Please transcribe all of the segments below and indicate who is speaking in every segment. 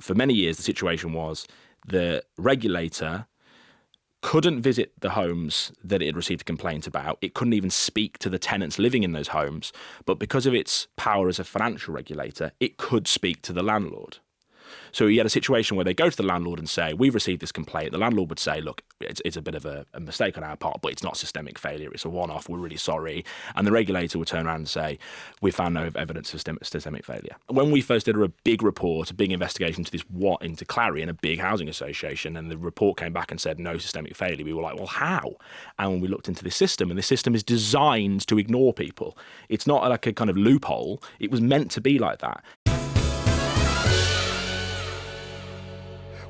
Speaker 1: for many years, the situation was the regulator couldn't visit the homes that it had received a complaint about. It couldn't even speak to the tenants living in those homes. But because of its power as a financial regulator, it could speak to the landlord. So you had a situation where they go to the landlord and say, we've received this complaint. The landlord would say, look, it's a bit of a mistake on our part, but it's not systemic failure. It's a one-off. We're really sorry. And the regulator would turn around and say, we found no evidence of systemic failure. When we first did a big report, a big investigation into Clarion, a big housing association, and the report came back and said no systemic failure, we were like, well, how? And when we looked into this system, and this system is designed to ignore people. It's not like a kind of loophole. It was meant to be like that.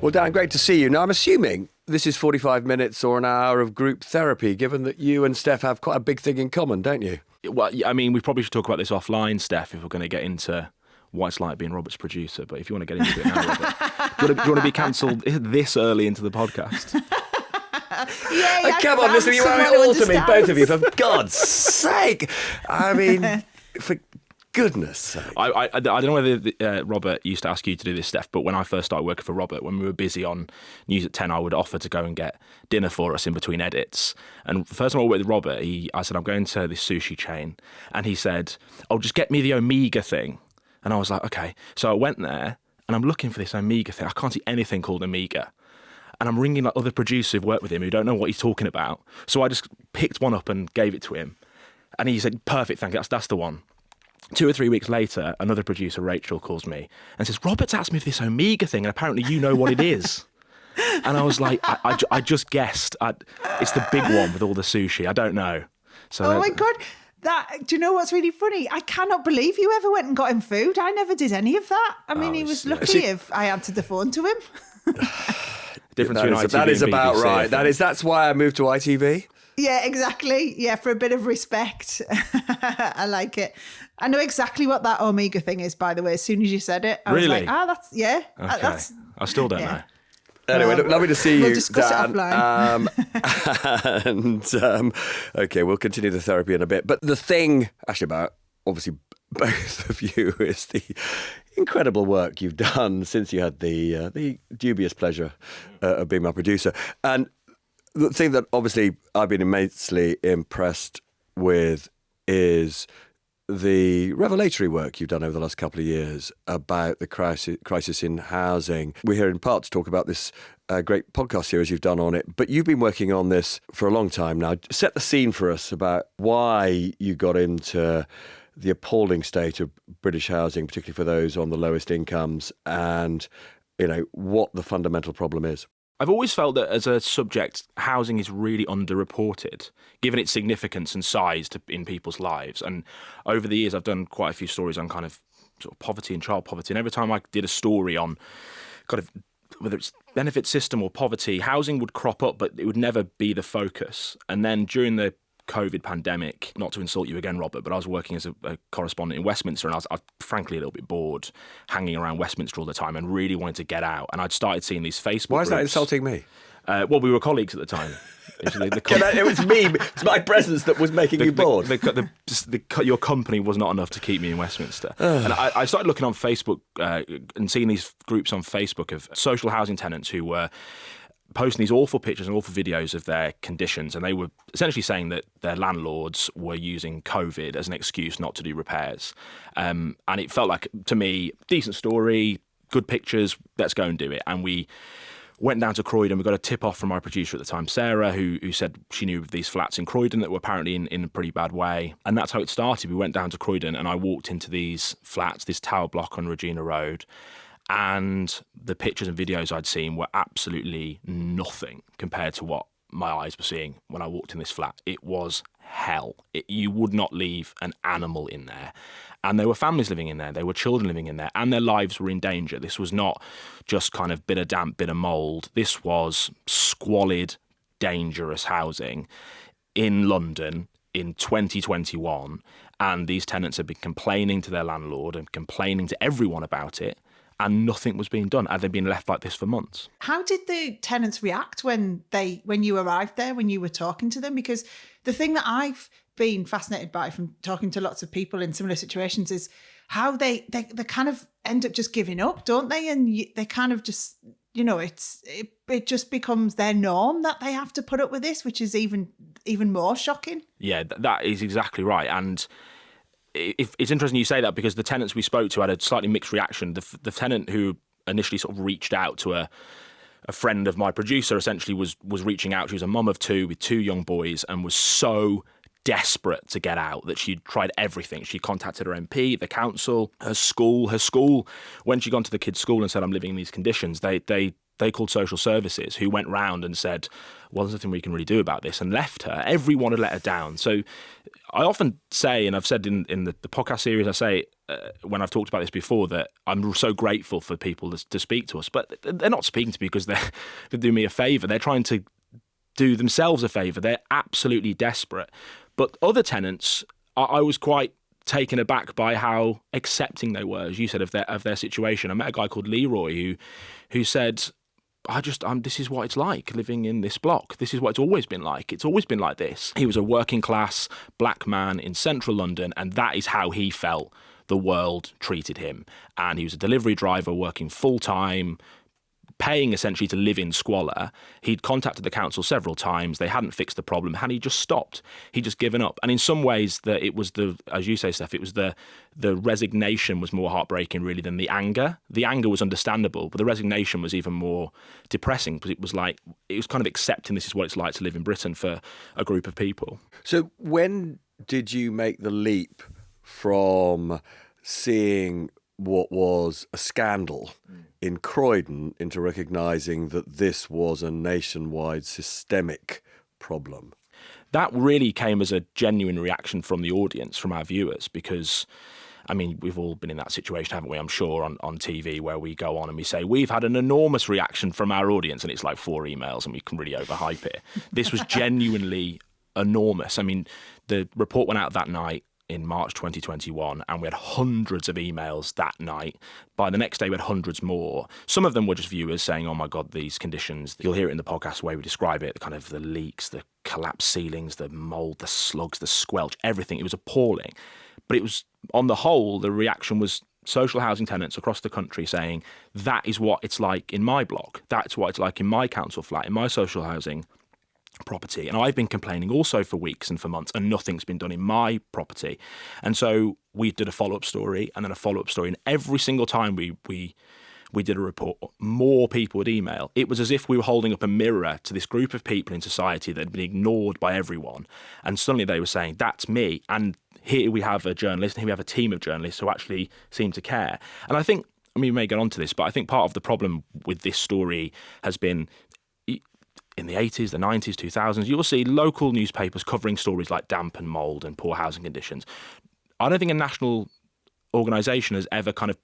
Speaker 2: Well, Dan, great to see you. Now, I'm assuming this is 45 minutes or an hour of group therapy, given that you and Steph have quite a big thing in common, don't you?
Speaker 1: Well, I mean, we probably should talk about this offline, Steph, if we're going to get into what it's like being Robert's producer. But if you want to get into it now, Robert, do you want to be cancelled this early into the podcast?
Speaker 2: Yeah, come on, listen, you owe it all to me, both of you, for God's sake. I mean, for goodness sake.
Speaker 1: I don't know whether Robert used to ask you to do this, Steph, but when I first started working for Robert, when we were busy on News at 10, I would offer to go and get dinner for us in between edits. And the first time I worked with Robert, I said, I'm going to this sushi chain. And he said, oh, just get me the Omega thing. And I was like, okay. So I went there and I'm looking for this Omega thing. I can't see anything called Omega. And I'm ringing like other producers who've worked with him who don't know what he's talking about. So I just picked one up and gave it to him. And he said, perfect, thank you, that's the one. 2 or 3 weeks later, another producer, Rachel, calls me and says, Robert's asked me for this Omega thing, and apparently you know what it is. And I was like, I just guessed. It's the big one with all the sushi. I don't know. So
Speaker 3: oh, my God. Do you know what's really funny? I cannot believe you ever went and got him food. I never did any of that. I mean, he was lucky if I answered the phone to him.
Speaker 1: Difference between ITV
Speaker 2: that is
Speaker 1: and
Speaker 2: about
Speaker 1: BBC,
Speaker 2: right. That's why I moved to ITV.
Speaker 3: Yeah, exactly. Yeah, for a bit of respect. I like it. I know exactly what that Omega thing is, by the way. As soon as you said it, I was like, that's, yeah.
Speaker 1: Okay.
Speaker 3: That's,
Speaker 1: I still don't know.
Speaker 2: Anyway, lovely to see you,
Speaker 3: we'll discuss
Speaker 2: Dan.
Speaker 3: it
Speaker 2: offline. Okay, we'll continue the therapy in a bit. But the thing, actually, about obviously both of you is the incredible work you've done since you had the dubious pleasure of being my producer. And the thing that obviously I've been immensely impressed with is the revelatory work you've done over the last couple of years about the crisis in housing. We're here in part to talk about this great podcast series you've done on it, but you've been working on this for a long time now. Set the scene for us about why you got into the appalling state of British housing, particularly for those on the lowest incomes, and what the fundamental problem is.
Speaker 1: I've always felt that as a subject, housing is really underreported, given its significance and size in people's lives. And over the years, I've done quite a few stories on kind of sort of poverty and child poverty. And every time I did a story on kind of whether it's benefit system or poverty, housing would crop up, but it would never be the focus. And then during the COVID pandemic, not to insult you again, Robert, but I was working as a correspondent in Westminster, and I was frankly a little bit bored hanging around Westminster all the time and really wanted to get out. And I'd started seeing these Facebook
Speaker 2: Why is that
Speaker 1: groups.
Speaker 2: Insulting me?
Speaker 1: Well, we were colleagues at the time.
Speaker 2: It was me. It's my presence that was making you bored.
Speaker 1: Your company was not enough to keep me in Westminster. And I started looking on Facebook and seeing these groups on Facebook of social housing tenants who were posting these awful pictures and awful videos of their conditions, and they were essentially saying that their landlords were using COVID as an excuse not to do repairs. And it felt like, to me, decent story, good pictures, let's go and do it. And we went down to Croydon. We got a tip off from our producer at the time, Sarah, who said she knew of these flats in Croydon that were apparently in a pretty bad way. And that's how it started. We went down to Croydon and I walked into these flats, this tower block on Regina Road, and the pictures and videos I'd seen were absolutely nothing compared to what my eyes were seeing when I walked in this flat. It was hell. You would not leave an animal in there. And there were families living in there. There were children living in there. And their lives were in danger. This was not just kind of bit of damp, bit of mould. This was squalid, dangerous housing in London in 2021. And these tenants had been complaining to their landlord and complaining to everyone about it. And nothing was being done. And they'd been left like this for months.
Speaker 3: How did the tenants react when you arrived there, when you were talking to them? Because the thing that I've been fascinated by from talking to lots of people in similar situations is how they kind of end up just giving up, don't they? And they kind of just, it just becomes their norm that they have to put up with this, which is even more shocking.
Speaker 1: Yeah, that is exactly right. And it's interesting you say that, because the tenants we spoke to had a slightly mixed reaction. The tenant who initially sort of reached out to a friend of my producer essentially was reaching out. She was a mum of two with two young boys and was so desperate to get out that she'd tried everything. She contacted her MP, the council, her school. When she gone to the kids' school and said, I'm living in these conditions, they called social services, who went round and said, well, there's nothing we can really do about this, and left her. Everyone had let her down. So I often say, and I've said in the podcast series, I say when I've talked about this before, that I'm so grateful for people to speak to us, but they're not speaking to me because they're doing me a favour. They're trying to do themselves a favour. They're absolutely desperate. But other tenants, I was quite taken aback by how accepting they were, as you said, of their situation. I met a guy called Leroy who said, this is what it's like living in this block. This is what it's always been like. It's always been like this. He was a working class black man in central London, and that is how he felt the world treated him. And he was a delivery driver working full time, paying essentially to live in squalor. He'd contacted the council several times. They hadn't fixed the problem, and he just stopped. He'd just given up. And in some ways, it was as you say, Steph, it was the resignation was more heartbreaking really than the anger. The anger was understandable, but the resignation was even more depressing, because it was kind of accepting this is what it's like to live in Britain for a group of people.
Speaker 2: So when did you make the leap from seeing what was a scandal in Croydon into recognising that this was a nationwide systemic problem?
Speaker 1: That really came as a genuine reaction from the audience, from our viewers, because, I mean, we've all been in that situation, haven't we, I'm sure, on TV, where we go on and we say, we've had an enormous reaction from our audience, and it's like 4 emails and we can really overhype it. This was genuinely enormous. I mean, the report went out that night in March 2021, and we had hundreds of emails that night. By the next day, we had hundreds more. Some of them were just viewers saying, oh my God, these conditions. You'll hear it in the podcast the way we describe it, kind of the leaks, the collapsed ceilings, the mould, the slugs, the squelch, everything. It was appalling. But it was, on the whole, the reaction was social housing tenants across the country saying, that is what it's like in my block. That's what it's like in my council flat, in my social housing property. And I've been complaining also for weeks and for months, and nothing's been done in my property. And so we did a follow-up story, and then a follow-up story, and every single time we did a report, more people would email. It was as if we were holding up a mirror to this group of people in society that had been ignored by everyone, and suddenly they were saying, that's me. And here we have a journalist, and here we have a team of journalists who actually seem to care. And I think, I mean, we may get onto this, but I think part of the problem with this story has been, in the 80s, the 90s, 2000s, you'll see local newspapers covering stories like damp and mould and poor housing conditions. I don't think a national organisation has ever kind of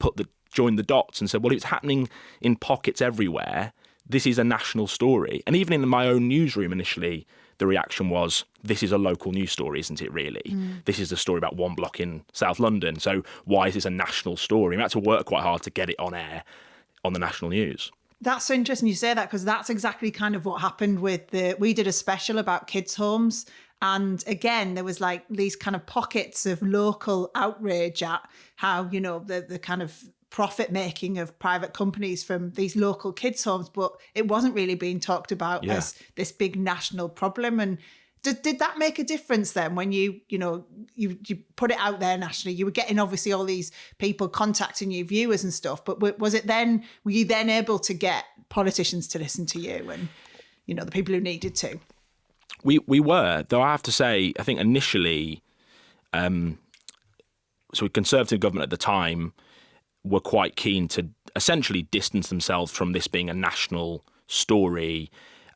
Speaker 1: joined the dots and said, well, it's happening in pockets everywhere. This is a national story. And even in my own newsroom initially, the reaction was, this is a local news story, isn't it really? This is a story about one block in South London. So why is this a national story? We had to work quite hard to get it on air on the national news.
Speaker 3: That's so interesting you say that, because that's exactly kind of what happened with we did a special about kids' homes. And again, there was like these kind of pockets of local outrage at how, the kind of profit making of private companies from these local kids' homes, but it wasn't really being talked about as this big national problem. And did that make a difference then when you put it out there nationally? You were getting obviously all these people contacting you, viewers and stuff, but were you then able to get politicians to listen to you and, the people who needed to?
Speaker 1: We were, though I have to say, I think initially, so Conservative government at the time were quite keen to essentially distance themselves from this being a national story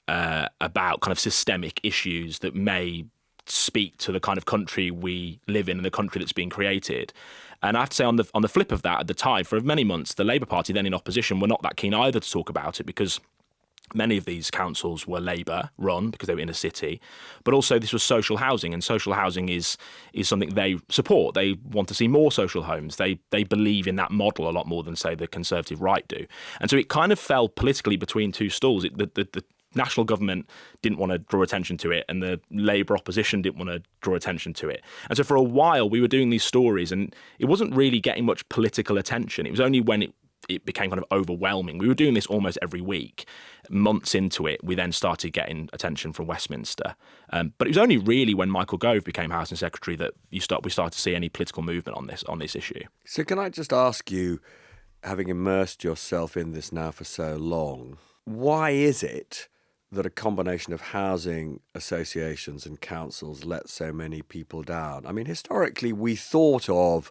Speaker 1: about kind of systemic issues that may speak to the kind of country we live in and the country that's being created. And I have to say, on the flip of that, at the time, for many months, the Labour Party, then in opposition, were not that keen either to talk about it, because many of these councils were Labour run because they were in a city, but also this was social housing, and social housing is something they support. They want to see more social homes. They believe in that model a lot more than, say, the Conservative right do. And so it kind of fell politically between two stools. The national government didn't want to draw attention to it, and the Labour opposition didn't want to draw attention to it. And so for a while we were doing these stories, and it wasn't really getting much political attention. It was only when it became kind of overwhelming. We were doing this almost every week. Months into it, we then started getting attention from Westminster. But it was only really when Michael Gove became Housing Secretary that we started to see any political movement on this issue.
Speaker 2: So can I just ask you, having immersed yourself in this now for so long, why is it that a combination of housing associations and councils let so many people down? I mean, historically, we thought of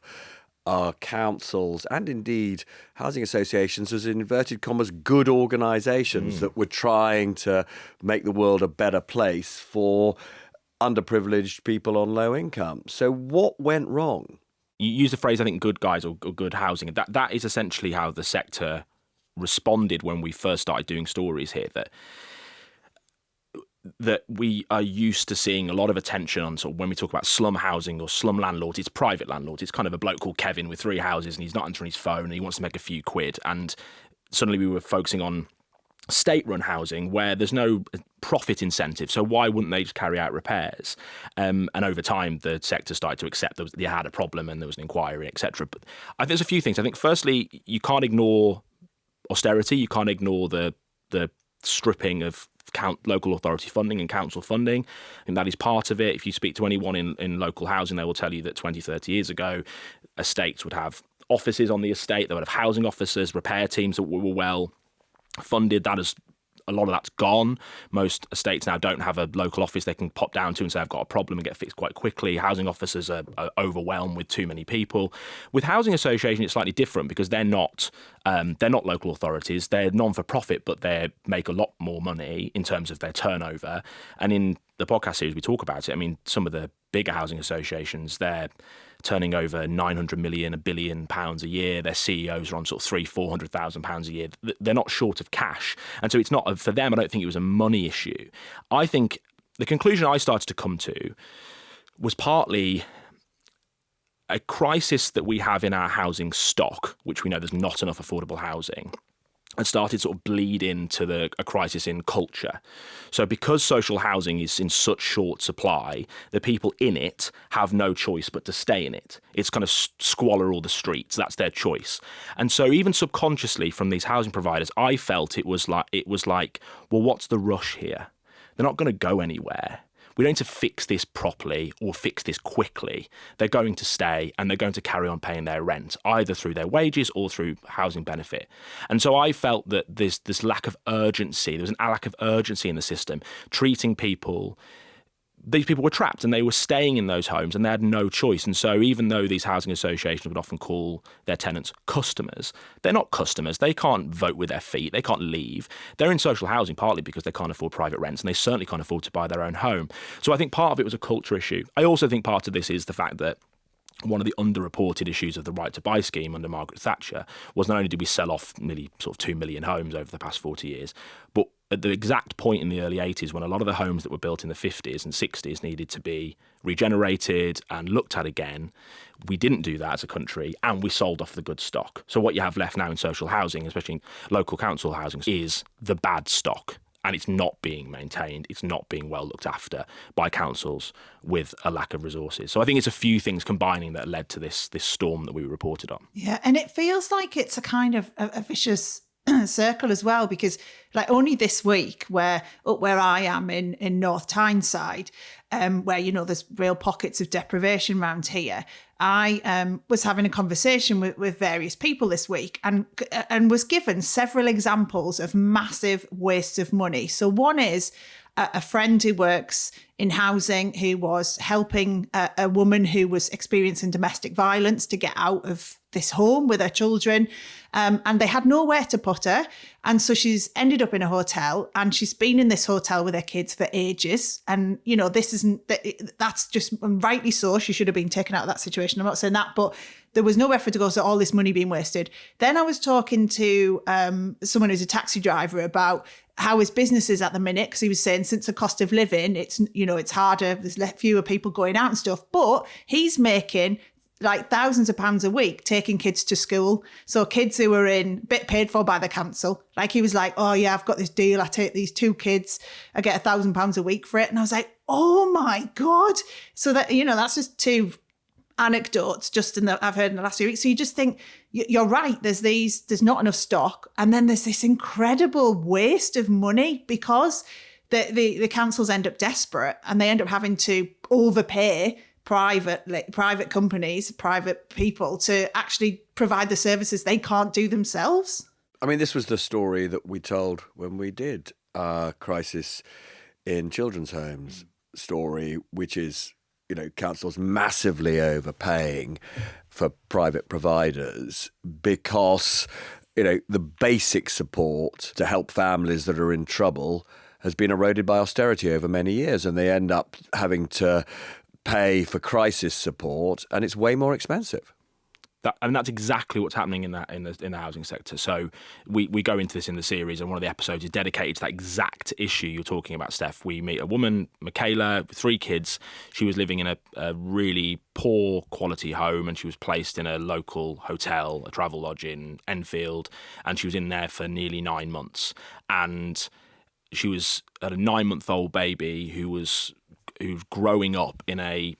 Speaker 2: councils and indeed housing associations as, in inverted commas, good organisations that were trying to make the world a better place for underprivileged people on low income. So what went wrong?
Speaker 1: You use the phrase, I think, good guys or good housing. That is essentially how the sector responded when we first started doing stories here, that we are used to seeing a lot of attention on sort of when we talk about slum housing or slum landlords. It's private landlords. It's kind of a bloke called Kevin with 3 houses and he's not answering his phone and he wants to make a few quid. And suddenly we were focusing on state-run housing where there's no profit incentive. So why wouldn't they just carry out repairs? And over time, the sector started to accept that they had a problem and there was an inquiry, etc. But I think there's a few things. I think firstly, you can't ignore austerity. You can't ignore the stripping of local authority funding and council funding. And that is part of it. If you speak to anyone in local housing, they will tell you that 20, 30 years ago, estates would have offices on the estate. They would have housing officers, repair teams that were well funded. A lot of that's gone. Most estates now don't have a local office they can pop down to and say, I've got a problem, and get fixed quite quickly. Housing officers are overwhelmed with too many people. With housing association, it's slightly different because they're not local authorities. They're non-for-profit, but they make a lot more money in terms of their turnover. And in the podcast series, we talk about it. I mean, some of the bigger housing associations, they're turning over 900 million, £1 billion a year. Their CEOs are on sort of £300,000-400,000 a year. They're not short of cash. And so it's not, for them, I don't think it was a money issue. I think the conclusion I started to come to was partly a crisis that we have in our housing stock, which we know there's not enough affordable housing, and started sort of bleed into a crisis in culture. So because social housing is in such short supply, the people in it have no choice but to stay in it. It's kind of squalor all the streets. That's their choice. And so even subconsciously from these housing providers, I felt it was like, well, what's the rush here? They're not going to go anywhere. We don't need to fix this properly or fix this quickly. They're going to stay and they're going to carry on paying their rent, either through their wages or through housing benefit. And so I felt that this lack of urgency, there was a lack of urgency in the system, treating people. These people were trapped and they were staying in those homes and they had no choice. And so even though these housing associations would often call their tenants customers, they're not customers. They can't vote with their feet. They can't leave. They're in social housing partly because they can't afford private rents and they certainly can't afford to buy their own home. So I think part of it was a culture issue. I also think part of this is the fact that one of the underreported issues of the Right to Buy scheme under Margaret Thatcher was not only did we sell off nearly sort of 2 million homes over the past 40 years, but at the exact point in the early 80s when a lot of the homes that were built in the 50s and 60s needed to be regenerated and looked at again, we didn't do that as a country and we sold off the good stock. So what you have left now in social housing, especially in local council housing, is the bad stock. And it's not being maintained. It's not being well looked after by councils with a lack of resources. So I think it's a few things combining that led to this storm that we reported on.
Speaker 3: Yeah, and it feels like it's a kind of a vicious circle as well, because like only this week where I am in North Tyneside, where, you know, there's real pockets of deprivation around here, I was having a conversation with various people this week and was given several examples of massive wastes of money. So one is a friend who works in housing who was helping a woman who was experiencing domestic violence to get out of this home with her children. And they had nowhere to put her. And so she's ended up in a hotel and she's been in this hotel with her kids for ages. And, you know, that's just rightly so. She should have been taken out of that situation. I'm not saying that, but there was nowhere for her to go. So all this money being wasted. Then I was talking to someone who's a taxi driver about how his business is at the minute, because he was saying since the cost of living, it's, you know, it's harder. There's fewer people going out and stuff, but he's making like thousands of pounds a week taking kids to school. So kids who were in bit paid for by the council. Like he was like, oh yeah, I've got this deal. I take these 2 kids, I get £1,000 a week for it. And I was like, oh my God. So that, that's just 2 anecdotes I've heard in the last few weeks. So you just think you're right. There's not enough stock. And then there's this incredible waste of money because the councils end up desperate and they end up having to overpay private companies, private people to actually provide the services they can't do themselves.
Speaker 2: I mean, this was the story that we told when we did our crisis in children's homes story, which is, councils massively overpaying for private providers because, the basic support to help families that are in trouble has been eroded by austerity over many years, and they end up having to pay for crisis support, and it's way more expensive.
Speaker 1: That's exactly what's happening in the housing sector. So we go into this in the series, and one of the episodes is dedicated to that exact issue you're talking about, Steph. We meet a woman, Michaela, with 3 kids. She was living in a really poor quality home, and she was placed in a local hotel, a travel lodge in Enfield, and she was in there for nearly 9 months. And she was at a 9-month-old baby who was growing up in a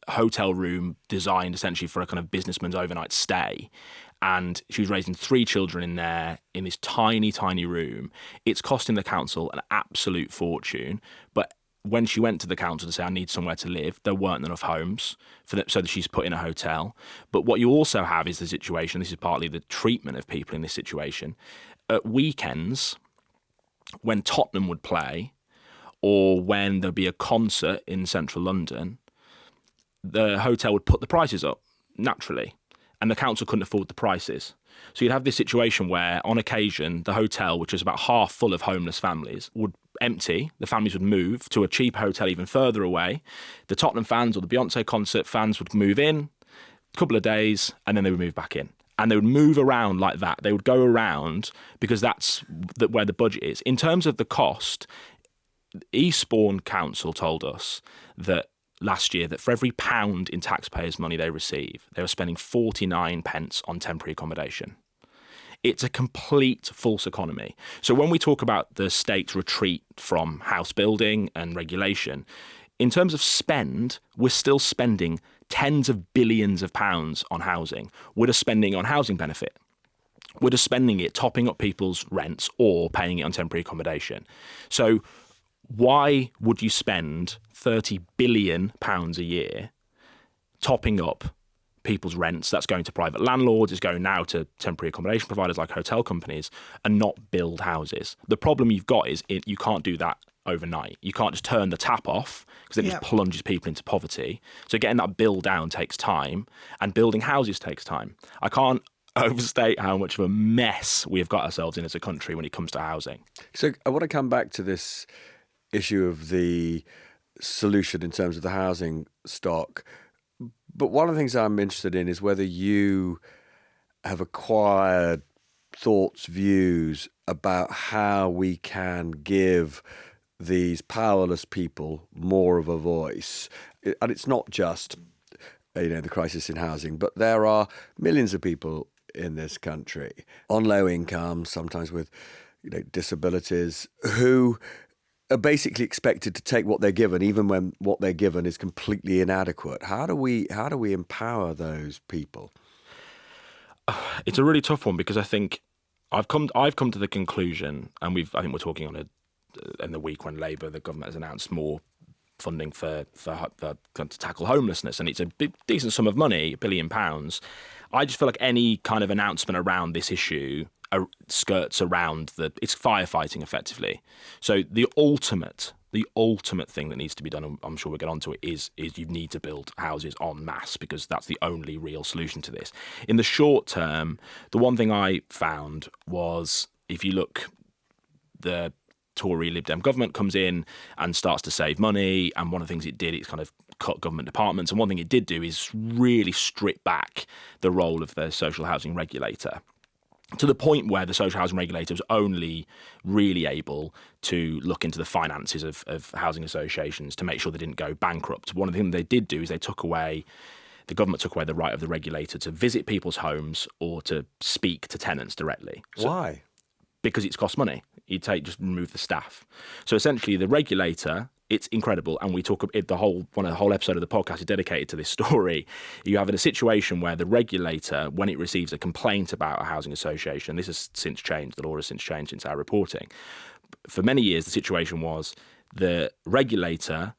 Speaker 1: hotel room designed essentially for a kind of businessman's overnight stay. And she was raising 3 children in there in this tiny, tiny room. It's costing the council an absolute fortune. But when she went to the council to say, I need somewhere to live, there weren't enough homes so that she's put in a hotel. But what you also have is the situation, this is partly the treatment of people in this situation. At weekends, when Tottenham would play, or when there'd be a concert in central London, the hotel would put the prices up, naturally, and the council couldn't afford the prices. So you'd have this situation where, on occasion, the hotel, which was about half full of homeless families, would empty. The families would move to a cheap hotel even further away. The Tottenham fans or the Beyonce concert fans would move in a couple of days, and then they would move back in. And they would move around like that. They would go around because that's where the budget is. In terms of the cost, Eastbourne Council told us that last year that for every £1 in taxpayers' money they receive, they were spending 49 pence on temporary accommodation. It's a complete false economy. So when we talk about the state's retreat from house building and regulation, in terms of spend, we're still spending tens of billions of pounds on housing. We're just spending on housing benefit. We're just spending it topping up people's rents or paying it on temporary accommodation. So why would you spend £30 billion a year topping up people's rents? That's going to private landlords, it's going now to temporary accommodation providers like hotel companies, and not build houses. The problem you've got is you can't do that overnight. You can't just turn the tap off because it just plunges people into poverty. So getting that bill down takes time, and building houses takes time. I can't overstate how much of a mess we have got ourselves in as a country when it comes to housing.
Speaker 2: So I want to come back to this issue of the solution in terms of the housing stock. But one of the things I'm interested in is whether you have acquired thoughts, views about how we can give these powerless people more of a voice. And it's not just, the crisis in housing, but there are millions of people in this country on low income, sometimes with disabilities, who are basically expected to take what they're given, even when what they're given is completely inadequate. How do we empower those people?
Speaker 1: It's a really tough one because I think I've come to the conclusion, and I think we're talking in the week when Labour, the government, has announced more funding to tackle homelessness, and it's a decent sum of money, £1 billion. I just feel like any kind of announcement around this issue skirts around it's firefighting effectively. So the ultimate thing that needs to be done, and I'm sure we'll get onto it, is you need to build houses en masse, because that's the only real solution to this. In the short term, the one thing I found was, if you look, the Tory Lib Dem government comes in and starts to save money, and one of the things it did, it's kind of cut government departments, and one thing it did do is really strip back the role of the social housing regulator, to the point where the social housing regulator was only really able to look into the finances of housing associations to make sure they didn't go bankrupt. One of the things they did do is they took away the government took away the right of the regulator to visit people's homes or to speak to tenants directly.
Speaker 2: Why?
Speaker 1: Because it's cost money. Just remove the staff. So essentially, the regulator, it's incredible, and we talk the whole episode of the podcast is dedicated to this story. You have a situation where the regulator, when it receives a complaint about a housing association, this has since changed. The law has since changed since our reporting. For many years, the situation was the regulator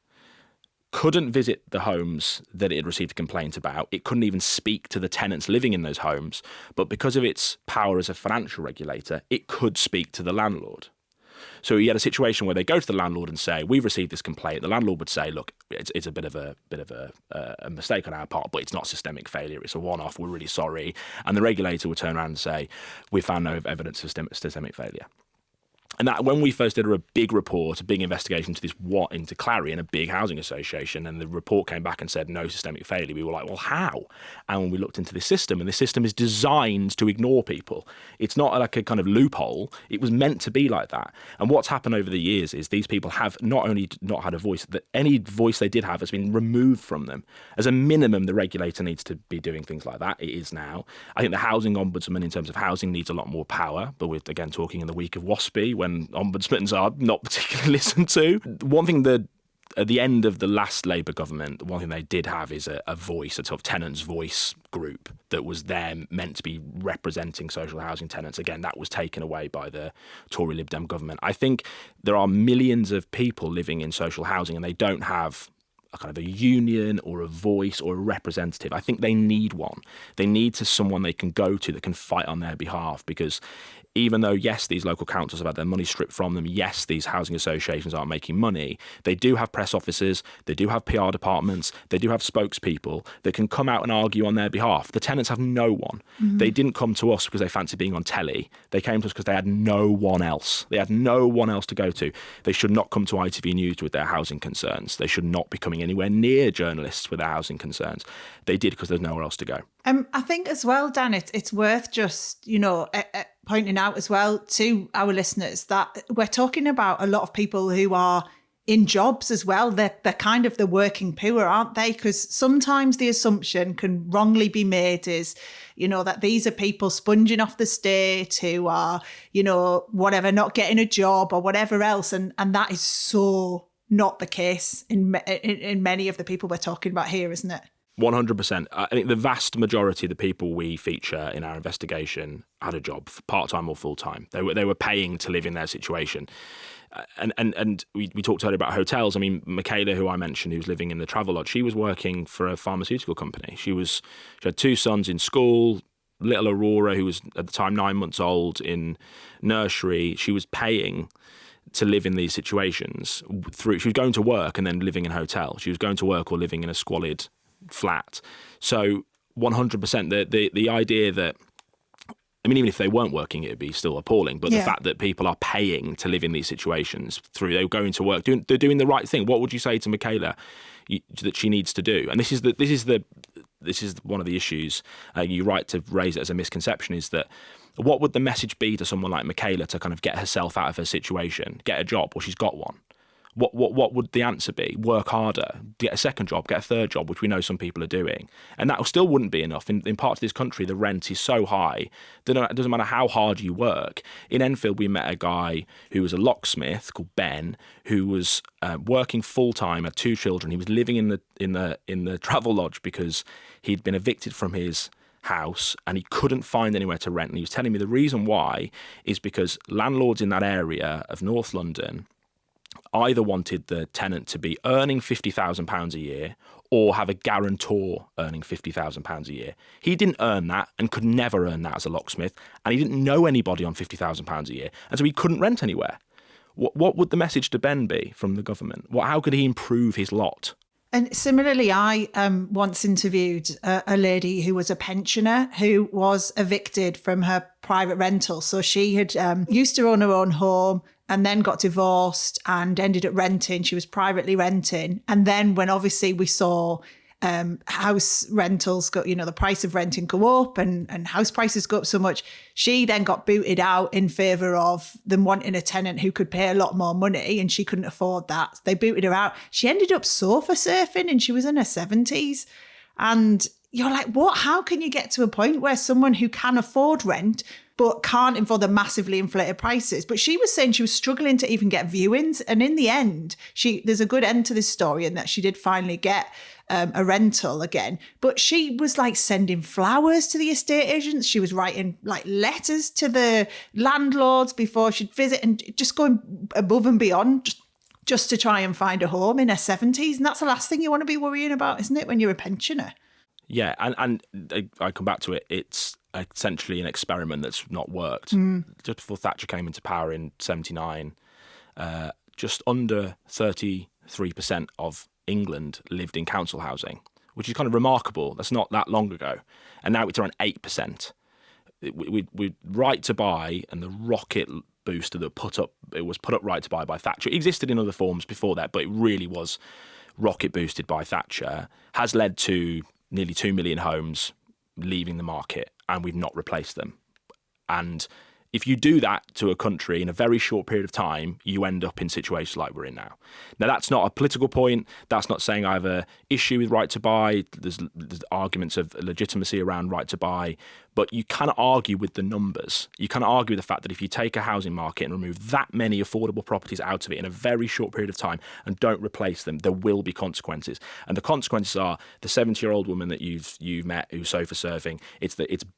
Speaker 1: couldn't visit the homes that it had received a complaint about. It couldn't even speak to the tenants living in those homes. But because of its power as a financial regulator, it could speak to the landlord. So you had a situation where they go to the landlord and say, "We've received this complaint." The landlord would say, "Look, it's a bit of a mistake on our part, but it's not systemic failure. It's a one-off. We're really sorry." And the regulator would turn around and say, "We found no evidence of systemic failure." And that when we first did a big report, a big investigation into Clarion, a big housing association, and the report came back and said no systemic failure, we were like, well, how? And when we looked into this system, and this system is designed to ignore people. It's not like a kind of loophole. It was meant to be like that. And what's happened over the years is these people have not only not had a voice, that any voice they did have has been removed from them. As a minimum, the regulator needs to be doing things like that. It is now. I think the housing ombudsman in terms of housing needs a lot more power, but we're, again, talking in the week of WASPy, when ombudsmen are not particularly listened to. One thing that at the end of the last Labour government, one thing they did have is a voice, a sort of tenants' voice group that was there meant to be representing social housing tenants. Again, that was taken away by the Tory Lib Dem government. I think there are millions of people living in social housing and they don't have a kind of a union or a voice or a representative. I think they need one. They need someone they can go to that can fight on their behalf, because even though, yes, these local councils have had their money stripped from them, yes, these housing associations aren't making money, they do have press officers, they do have PR departments, they do have spokespeople that can come out and argue on their behalf. The tenants have no one. Mm-hmm. They didn't come to us because they fancied being on telly. They came to us because they had no one else. They had no one else to go to. They should not come to ITV News with their housing concerns. They should not be coming anywhere near journalists with their housing concerns. They did because there's nowhere else to go.
Speaker 3: I think as well, Dan, it's worth just, pointing out as well to our listeners that we're talking about a lot of people who are in jobs as well. They're kind of the working poor, aren't they? Because sometimes the assumption can wrongly be made is, that these are people sponging off the state who are, whatever, not getting a job or whatever else. And that is so not the case in many of the people we're talking about here, isn't it?
Speaker 1: 100%. I think the vast majority of the people we feature in our investigation had a job, part-time or full-time. They were paying to live in their situation. And we talked earlier about hotels. I mean, Michaela, who I mentioned, who's living in the Travelodge, she was working for a pharmaceutical company. She had two sons in school. Little Aurora, who was at the time 9 months old, in nursery. She was paying to live in these situations. She was going to work and then living in a hotel. She was going to work or living in a squalid flat. So 100%, the idea that, even if they weren't working, it would be still appalling. But the fact that people are paying to live in these situations they're going to work, they're doing the right thing. What would you say to Michaela that she needs to do? And this is one of the issues. You're right to raise it as a misconception, is that what would the message be to someone like Michaela to kind of get herself out of her situation, get a job? Well, she's got one. What would the answer be? Work harder, get a second job, get a third job, which we know some people are doing. And that still wouldn't be enough. In parts of this country, the rent is so high that it doesn't matter how hard you work. In Enfield, we met a guy who was a locksmith called Ben, who was working full-time, had two children. He was living in the Travelodge because he'd been evicted from his house and he couldn't find anywhere to rent. And he was telling me the reason why is because landlords in that area of North London either wanted the tenant to be earning £50,000 a year or have a guarantor earning £50,000 a year. He didn't earn that and could never earn that as a locksmith, and he didn't know anybody on £50,000 a year, and so he couldn't rent anywhere. What would the message to Ben be from the government? How could he improve his lot?
Speaker 3: And similarly, I once interviewed a lady who was a pensioner who was evicted from her private rental. So she had used to own her own home and then got divorced and ended up renting. She was privately renting. And then when obviously we saw house rentals go, the price of renting go up and house prices go up so much, she then got booted out in favour of them wanting a tenant who could pay a lot more money, and she couldn't afford that. They booted her out. She ended up sofa surfing and she was in her 70s. And, you're like, what? How can you get to a point where someone who can afford rent but can't afford the massively inflated prices? But she was saying she was struggling to even get viewings. And in the end, there's a good end to this story in that she did finally get a rental again. But she was like sending flowers to the estate agents. She was writing like letters to the landlords before she'd visit, and just going above and beyond just to try and find a home in her 70s. And that's the last thing you want to be worrying about, isn't it, when you're a pensioner?
Speaker 1: Yeah, and I come back to it. It's essentially an experiment that's not worked. Just before Thatcher came into power in 79, just under 33% of England lived in council housing, which is kind of remarkable. That's not that long ago. And now it's around 8%. We Right to Buy and the rocket booster that was put up Right to Buy by Thatcher. It existed in other forms before that, but it really was rocket boosted by Thatcher, has led to nearly 2 million homes leaving the market, and we've not replaced them. And if you do that to a country in a very short period of time, you end up in situations like we're in now. Now, that's not a political point. That's not saying I have an issue with Right to Buy. There's arguments of legitimacy around Right to Buy. But you cannot argue with the numbers. You cannot argue with the fact that if you take a housing market and remove that many affordable properties out of it in a very short period of time and don't replace them, there will be consequences. And the consequences are the 70-year-old woman that you've met who's sofa surfing. It's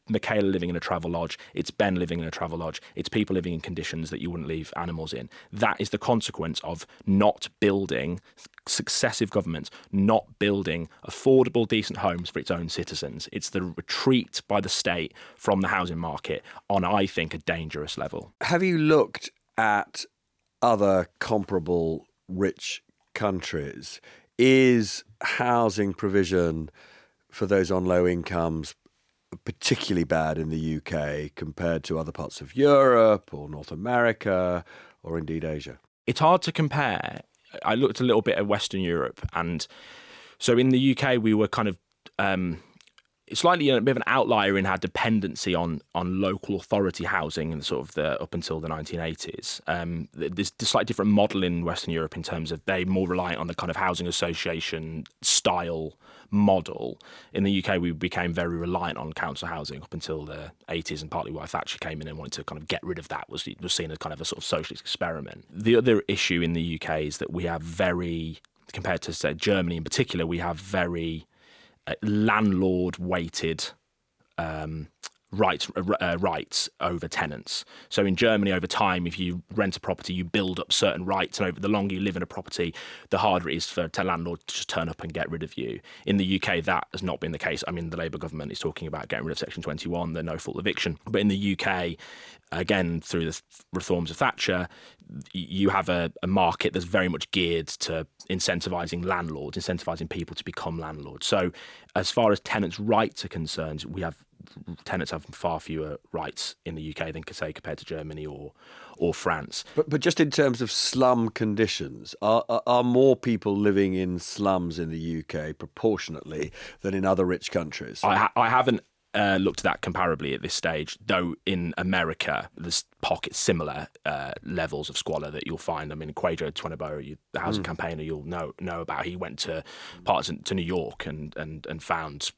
Speaker 1: Michaela living in a travel lodge. It's Ben living in a travel lodge. It's people living in conditions that you wouldn't leave animals in. That is the consequence of not building, successive governments not building affordable, decent homes for its own citizens. It's the retreat by the state from the housing market on, I think, a dangerous level.
Speaker 2: Have you looked at other comparable rich countries? Is housing provision for those on low incomes particularly bad in the UK compared to other parts of Europe or North America or indeed Asia?
Speaker 1: It's hard to compare. I looked a little bit at Western Europe, and so in the UK we were kind of slightly a bit of an outlier in our dependency on local authority housing and sort of up until the 1980s. There's a slightly different model in Western Europe in terms of they're more reliant on the kind of housing association style model. In the UK, we became very reliant on council housing up until the 80s, and partly why Thatcher came in and wanted to kind of get rid of that was seen as kind of a sort of socialist experiment. The other issue in the UK is that we have compared to, say, Germany in particular, we have very landlord-weighted rights over tenants. So in Germany, over time, if you rent a property, you build up certain rights, and over the longer you live in a property, the harder it is for a landlord to just turn up and get rid of you. In the UK, that has not been the case. I mean, the Labour government is talking about getting rid of Section 21, the no-fault eviction. But in the UK, again, through the reforms of Thatcher, you have a market that's very much geared to incentivising landlords, incentivising people to become landlords. So as far as tenants' rights are concerned, tenants have far fewer rights in the UK than, say, compared to Germany or France.
Speaker 2: But just in terms of slum conditions, are more people living in slums in the UK proportionately than in other rich countries?
Speaker 1: I haven't looked at that comparably at this stage, though in America there's similar levels of squalor that you'll find. I mean, Quajo Tweneboa, the housing campaigner, you'll know about. He went to New York and found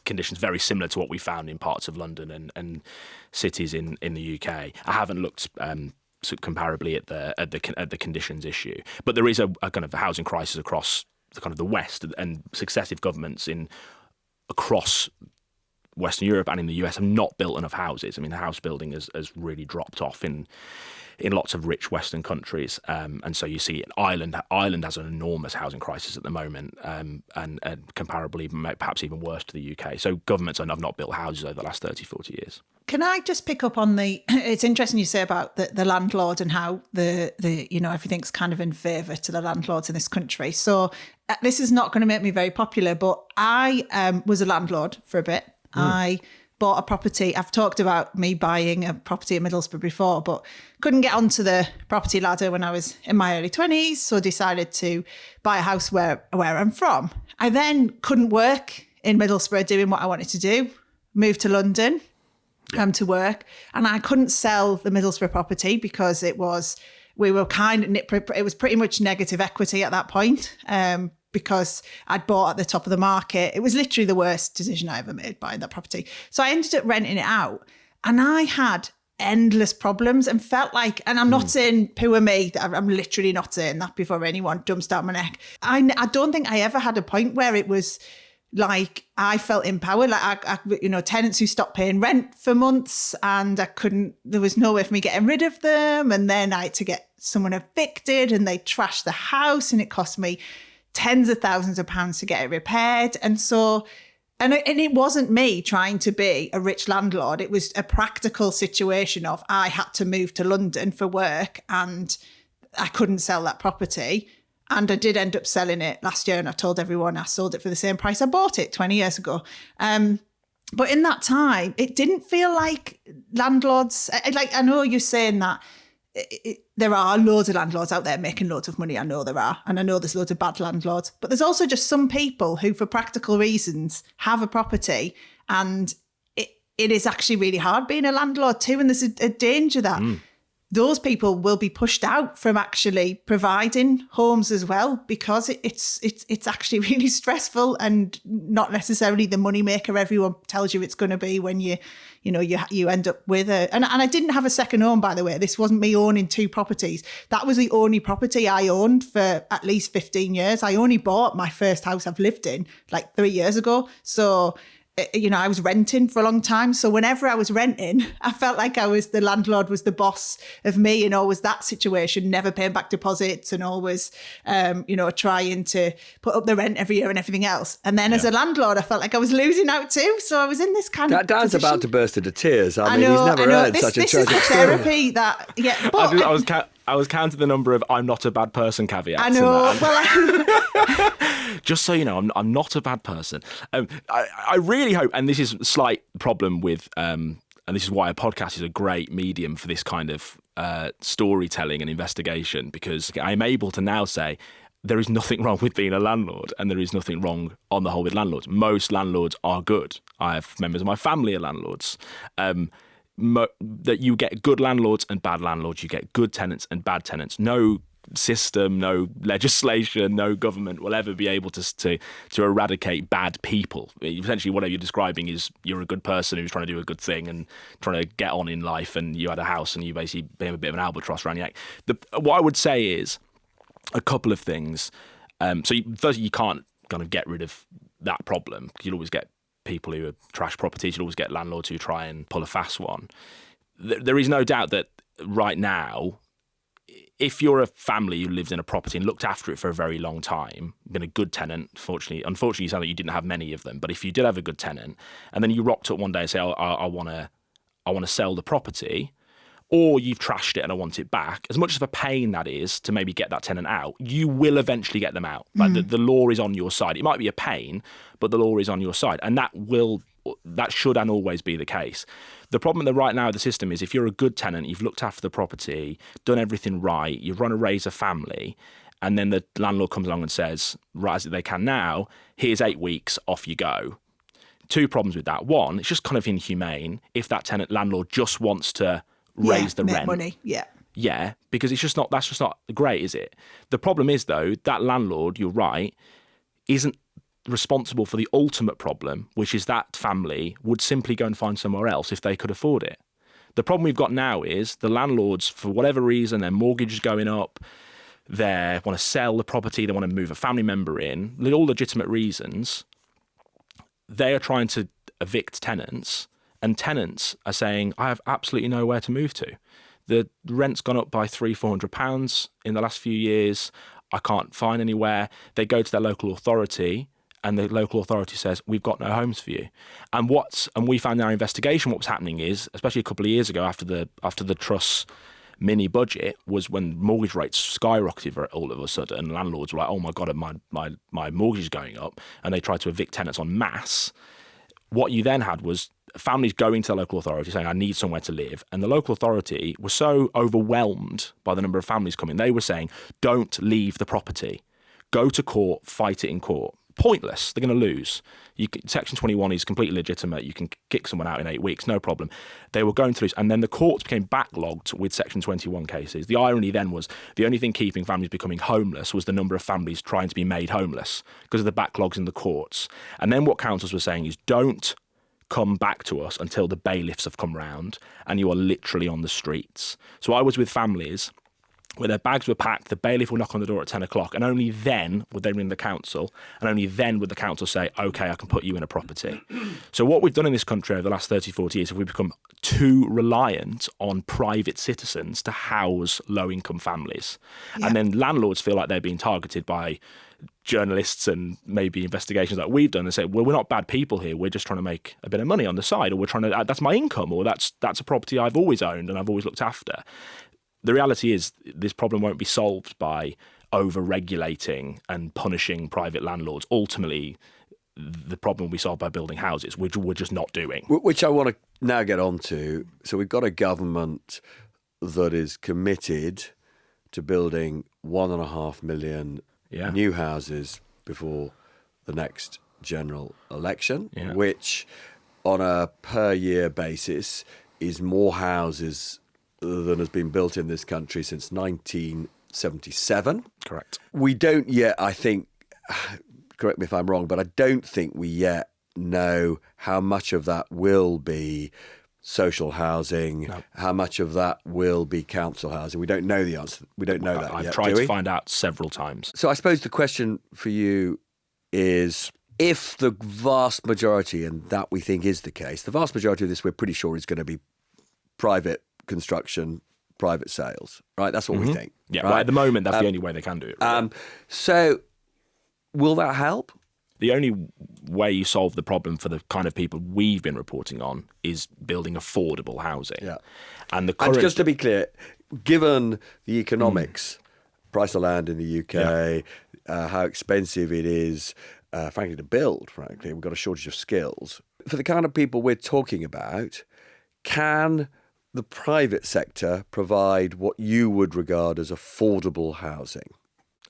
Speaker 1: conditions very similar to what we found in parts of London and cities in the UK. I haven't looked comparably at the conditions issue, but there is a kind of a housing crisis across the kind of the West, and successive governments across Western Europe and in the US have not built enough houses. I mean, the house building has really dropped off in lots of rich Western countries, and so you see Ireland has an enormous housing crisis at the moment, and comparably, perhaps even worse to the UK. So governments have not built houses over the last 30, 40 years.
Speaker 3: Can I just pick up on it's interesting you say about the landlord and how the everything's kind of in favour to the landlords in this country. So this is not going to make me very popular, but I was a landlord for a bit. I bought a property. I've talked about me buying a property in Middlesbrough before, but couldn't get onto the property ladder when I was in my early 20s, so decided to buy a house where I'm from. I then couldn't work in Middlesbrough doing what I wanted to do, moved to London to work, and I couldn't sell the Middlesbrough property because it was pretty much negative equity at that point. because I'd bought at the top of the market. It was literally the worst decision I ever made, buying that property. So I ended up renting it out, and I had endless problems and felt like, and I'm not saying poor me, I'm literally not saying that before anyone dumps down my neck. I don't think I ever had a point where it was like I felt empowered. Like tenants who stopped paying rent for months, and there was no way for me getting rid of them. And then I had to get someone evicted, and they trashed the house, and it cost me tens of thousands of pounds to get it repaired. And so, and it wasn't me trying to be a rich landlord. It was a practical situation of I had to move to London for work, and I couldn't sell that property. And I did end up selling it last year, and I told everyone I sold it for the same price I bought it 20 years ago. But in that time, it didn't feel like landlords, like I know you're saying that there are loads of landlords out there making loads of money. I know there are. And I know there's loads of bad landlords. But there's also just some people who, for practical reasons, have a property, and it is actually really hard being a landlord too. And there's a danger that those people will be pushed out from actually providing homes as well, because it's actually really stressful and not necessarily the moneymaker everyone tells you it's going to be when you end up with a. And I didn't have a second home, by the way. This wasn't me owning two properties. That was the only property I owned for at least 15 years. I only bought my first house I've lived in like 3 years ago. So I was renting for a long time. So whenever I was renting, I felt like the landlord was the boss of me, and always that situation, never paying back deposits, and always, trying to put up the rent every year and everything else. And then as a landlord, I felt like I was losing out too. So I was in this kind of
Speaker 2: Dan's
Speaker 3: position.
Speaker 2: about to burst into tears. I mean, he's never heard such a tragic story.
Speaker 3: This is the therapy that, But
Speaker 1: I was counting the number of "I'm not a bad person" caveats.
Speaker 3: I know.
Speaker 1: Just so you know, I'm not a bad person. I really hope, and this is a slight problem with, and this is why a podcast is a great medium for this kind of storytelling and investigation, because I'm able to now say there is nothing wrong with being a landlord, and there is nothing wrong on the whole with landlords. Most landlords are good. I have members of my family are landlords. That you get good landlords and bad landlords. You get good tenants and bad tenants. No system, no legislation, no government will ever be able to eradicate bad people. Essentially, whatever you're describing is you're a good person who's trying to do a good thing and trying to get on in life, and you had a house and you basically became a bit of an albatross around your neck. What I would say is a couple of things. First, you can't kind of get rid of that problem, because you'll always get people who are trash properties. You'll always get landlords who try and pull a fast one. There is no doubt that right now, if you're a family who lived in a property and looked after it for a very long time, been a good tenant, unfortunately you sound like you didn't have many of them, but if you did have a good tenant, and then you rocked up one day and say, I want to sell the property, or you've trashed it and I want it back, as much of a pain that is to maybe get that tenant out, you will eventually get them out. Like the law is on your side. It might be a pain, but the law is on your side, and that should and always be the case. The problem that right now the system is, if you're a good tenant, you've looked after the property, done everything right, you've run a raise a family, and then the landlord comes along and says, right as they can now, here's 8 weeks, off you go. Two problems with that. One, it's just kind of inhumane if that landlord just wants to raise the rent.
Speaker 3: Money,
Speaker 1: Yeah, because that's just not great, is it? The problem is, though, that landlord, you're right, isn't responsible for the ultimate problem, which is that family would simply go and find somewhere else if they could afford it. The problem we've got now is the landlords, for whatever reason, their mortgage is going up, they want to sell the property, they want to move a family member in, all legitimate reasons. They are trying to evict tenants, and tenants are saying, I have absolutely nowhere to move to. The rent's gone up by £300-400 in the last few years. I can't find anywhere. They go to their local authority, and the local authority says, we've got no homes for you. And we found in our investigation what was happening is, especially a couple of years ago after the Truss mini budget, was when mortgage rates skyrocketed all of a sudden, and landlords were like, oh my God, my mortgage is going up, and they tried to evict tenants en masse. What you then had was families going to the local authority saying, I need somewhere to live. And the local authority was so overwhelmed by the number of families coming, they were saying, don't leave the property. Go to court, fight it in court. pointless. They're going to lose. Section 21 is completely legitimate. You can kick someone out in 8 weeks, no problem. They were going to lose. And then the courts became backlogged with Section 21 cases. The irony then was the only thing keeping families becoming homeless was the number of families trying to be made homeless because of the backlogs in the courts. And then what councils were saying is, don't come back to us until the bailiffs have come round and you are literally on the streets. So I was with families where their bags were packed, the bailiff would knock on the door at 10 o'clock, and only then would they ring the council, and only then would the council say, OK, I can put you in a property. So what we've done in this country over the last 30, 40 years is we've become too reliant on private citizens to house low-income families. Yeah. And then landlords feel like they're being targeted by journalists and maybe investigations like we've done and say, well, we're not bad people here. We're just trying to make a bit of money on the side, or we're trying to, that's my income, or that's a property I've always owned and I've always looked after. The reality is this problem won't be solved by over-regulating and punishing private landlords. Ultimately, the problem will be solved by building houses, which we're just not doing.
Speaker 2: Which I want to now get on to. So we've got a government that is committed to building 1.5 million new houses before the next general election, which on a per-year basis is more houses than has been built in this country since 1977.
Speaker 1: Correct.
Speaker 2: We don't yet, I think, correct me if I'm wrong, but I don't think we yet know how much of that will be social housing, how much of that will be council housing. We don't know the answer. We don't know that yet.
Speaker 1: I've tried to find out several times.
Speaker 2: So I suppose the question for you is, if the vast majority, and that we think is the case, the vast majority of this we're pretty sure is going to be private construction, private sales, right? That's what we think.
Speaker 1: Yeah,
Speaker 2: right?
Speaker 1: Well, at the moment, that's the only way they can do it. Really.
Speaker 2: So will that help?
Speaker 1: The only way you solve the problem for the kind of people we've been reporting on is building affordable housing.
Speaker 2: Yeah.
Speaker 1: And
Speaker 2: and just to be clear, given the economics, price of land in the UK, how expensive it is, frankly, to build, frankly, we've got a shortage of skills. For the kind of people we're talking about, can the private sector provide what you would regard as affordable housing?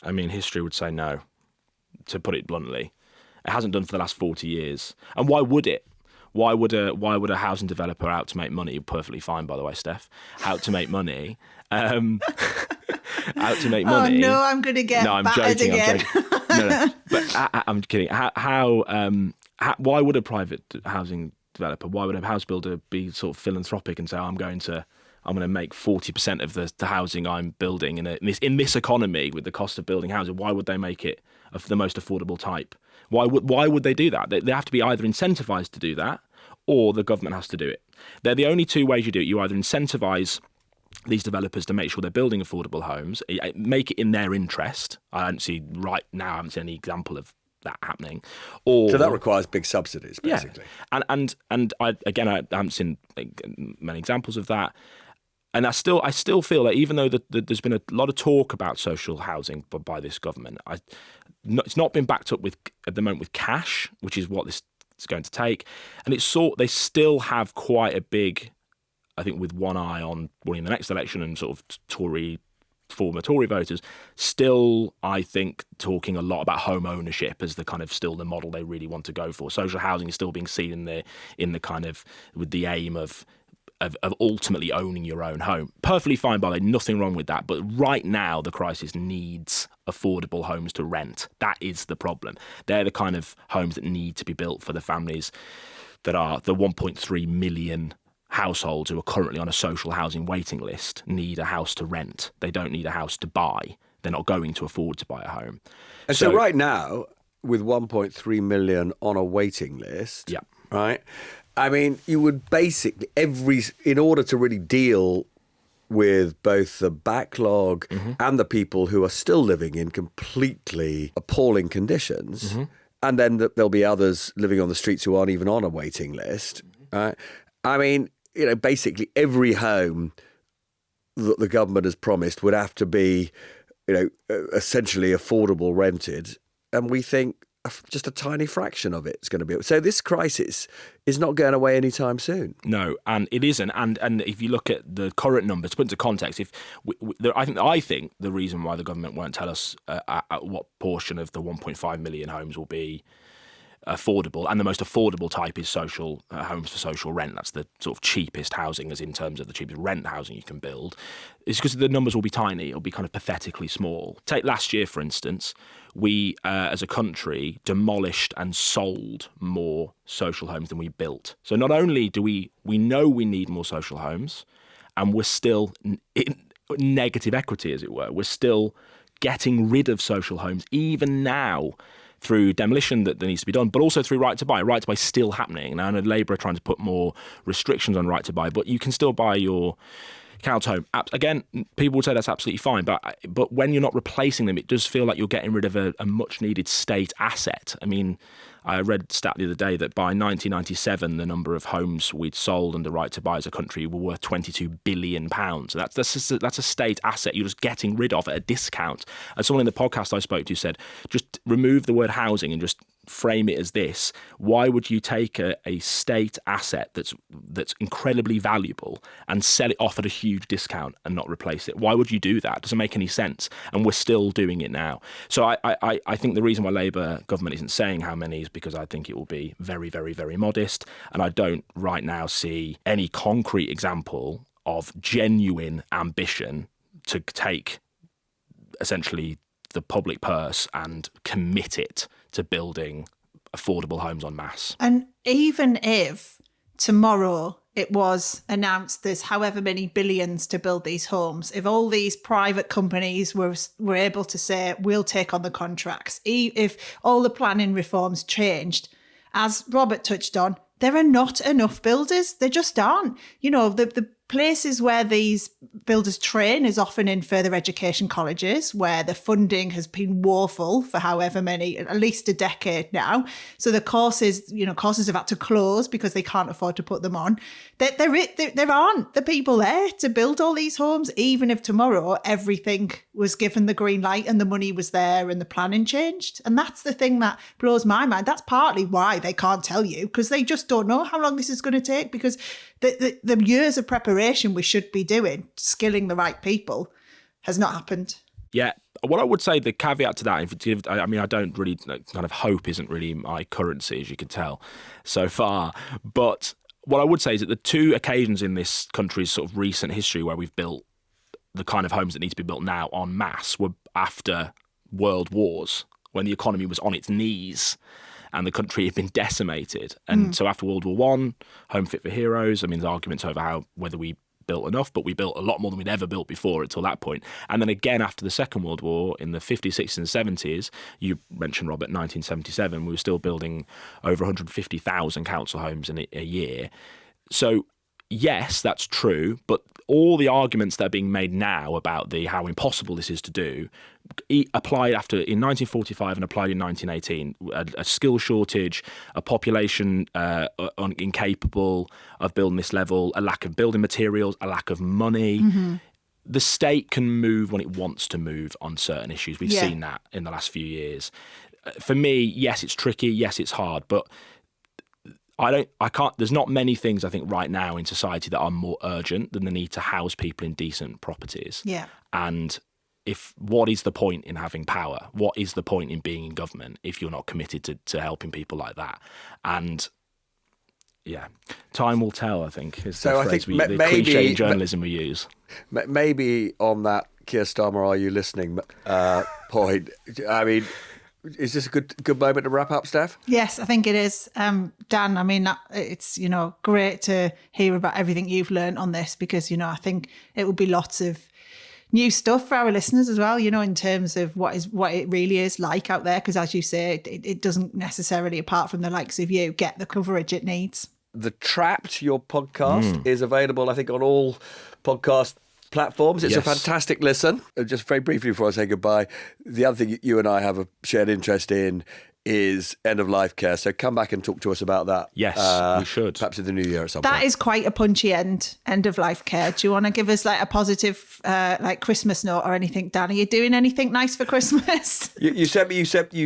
Speaker 1: I mean, history would say no, to put it bluntly. It hasn't done for the last 40 years. And why would it? Why would a housing developer out to make money? Perfectly fine, by the way, Steph. Out to make money. Out to make money.
Speaker 3: Oh, no, I'm going to get battered again.
Speaker 1: No. But I'm kidding. Why would a private housing developer, why would a house builder be sort of philanthropic and say, I'm going to make 40% of the housing I'm building in this economy with the cost of building housing? Why would they make it of the most affordable type? Why would they do that? They have to be either incentivized to do that, or the government has to do it. They're the only two ways you do it. You either incentivize these developers to make sure they're building affordable homes, make it in their interest. I haven't seen any example of that happening. So
Speaker 2: that requires big subsidies, basically.
Speaker 1: Yeah. And I haven't seen many examples of that. And I still feel that even though there's been a lot of talk about social housing by this government, it's not been backed up at the moment with cash, which is what this is going to take. And they still have quite a big, I think, with one eye on winning the next election and sort of former Tory voters, still, I think, talking a lot about home ownership as the kind of still the model they really want to go for. Social housing is still being seen in the kind of with the aim of ultimately owning your own home. Perfectly fine, by the way, nothing wrong with that. But right now, the crisis needs affordable homes to rent. That is the problem. They're the kind of homes that need to be built for the families that are the 1.3 million households who are currently on a social housing waiting list need a house to rent. They don't need a house to buy. They're not going to afford to buy a home.
Speaker 2: And so right now, with 1.3 million on a waiting list, right? I mean, you would basically in order to really deal with both the backlog and the people who are still living in completely appalling conditions, and then there'll be others living on the streets who aren't even on a waiting list, right? I mean, basically every home that the government has promised would have to be, essentially affordable rented. And we think just a tiny fraction of it's going to be. So this crisis is not going away anytime soon.
Speaker 1: No, and it isn't. And if you look at the current numbers, to put into context, I think the reason why the government won't tell us at what portion of the 1.5 million homes will be affordable, and the most affordable type is social homes for social rent. That's the sort of cheapest housing, as in terms of the cheapest rent housing you can build. It's because the numbers will be tiny. It'll be kind of pathetically small. Take last year, for instance. We, as a country, demolished and sold more social homes than we built. So not only do we know we need more social homes, and we're still in negative equity, as it were. We're still getting rid of social homes, even now, through demolition that needs to be done, but also through right to buy. Right to buy is still happening. Now, I know Labour are trying to put more restrictions on right to buy, but you can still buy your council home. Again, people would say that's absolutely fine, but when you're not replacing them, it does feel like you're getting rid of a much needed state asset. I mean, I read a stat the other day that by 1997, the number of homes we'd sold under right to buy as a country were worth £22 billion. That's a state asset you're just getting rid of at a discount. And someone in the podcast I spoke to said, just remove the word housing and just frame it as this. Why would you take a state asset that's incredibly valuable and sell it off at a huge discount and not replace it? Why would you do that? It doesn't make any sense. And we're still doing it now. So I think the reason why Labour government isn't saying how many is because I think it will be very, very, very modest. And I don't right now see any concrete example of genuine ambition to take essentially the public purse and commit it to building affordable homes en masse.
Speaker 3: And even if tomorrow it was announced there's however many billions to build these homes, if all these private companies were able to say, we'll take on the contracts, if all the planning reforms changed, as Robert touched on, there are not enough builders. There just aren't. You know, the places where these builders train is often in further education colleges, where the funding has been woeful for however many, at least a decade now. So the courses have had to close because they can't afford to put them on. There aren't the people there to build all these homes, even if tomorrow everything was given the green light and the money was there and the planning changed. And that's the thing that blows my mind. That's partly why they can't tell you, because they just don't know how long this is going to take, because the years of preparation we should be doing, skilling the right people, has not happened.
Speaker 1: Yeah. What I would say, the caveat to that, I mean, I don't really, kind of hope isn't really my currency, as you can tell so far. But what I would say is that the two occasions in this country's sort of recent history where we've built the kind of homes that need to be built now en masse were after world wars, when the economy was on its knees and the country had been decimated. And so after World War One, Home Fit for Heroes, I mean, there's arguments over whether we built enough, but we built a lot more than we'd ever built before until that point. And then again, after the Second World War, in the 50s, 60s and 70s, you mentioned, Robert, 1977, we were still building over 150,000 council homes in a year. So yes, that's true, but all the arguments that are being made now about how impossible this is to do applied in 1945 and applied in 1918. A skill shortage, a population incapable of building this level, a lack of building materials, a lack of money. Mm-hmm. The state can move when it wants to move on certain issues. We've seen that in the last few years. For me, yes, it's tricky. Yes, it's hard, but there's not many things I think right now in society that are more urgent than the need to house people in decent properties. Yeah. And what is the point in having power? What is the point in being in government if you're not committed to helping people like that? And yeah, time will tell, I think, is the phrase the cliche journalism we use.
Speaker 2: Maybe on that Keir Starmer, are you listening point, I mean, is this a good moment to wrap up, Steph?
Speaker 3: Yes, I think it is. Dan, I mean, it's, great to hear about everything you've learned on this, because, I think it will be lots of new stuff for our listeners as well, in terms of what it really is like out there. Because as you say, it doesn't necessarily, apart from the likes of you, get the coverage it needs.
Speaker 2: The Trapped, your podcast, is available, I think, on all podcast platforms. It's a fantastic listen. Just very briefly before I say goodbye, the other thing you and I have a shared interest in is end of life care. So come back and talk to us about that.
Speaker 1: Yes, we should.
Speaker 2: Perhaps in the new year at some
Speaker 3: That
Speaker 2: point.
Speaker 3: is quite a punchy end of life care. Do you want to give us like a positive like Christmas note or anything, Dan? Are you doing anything nice for Christmas?
Speaker 2: You said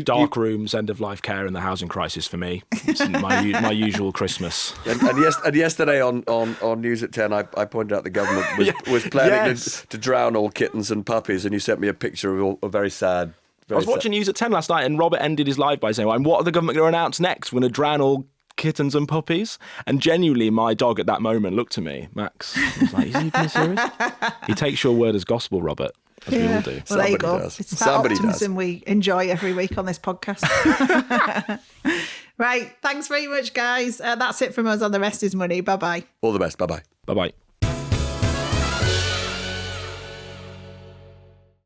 Speaker 1: Dark rooms, end of life care, and the housing crisis for me. It's my usual Christmas.
Speaker 2: And yesterday on News at 10, I pointed out the government was planning to drown all kittens and puppies, and you sent me a picture of a very sad.
Speaker 1: I was watching News at 10 last night, and Robert ended his live by saying, well, what are the government going to announce next? We're going to drown all kittens and puppies? And genuinely, my dog at that moment looked at me, Max, and was like, is he being serious? He takes your word as gospel, Robert, as we all do.
Speaker 3: Well, there you go.
Speaker 2: Does.
Speaker 3: It's that
Speaker 2: Somebody
Speaker 3: optimism we enjoy every week on this podcast. Right. Thanks very much, guys. That's it from us on The Rest Is Money. Bye-bye.
Speaker 2: All the best. Bye-bye.
Speaker 1: Bye-bye.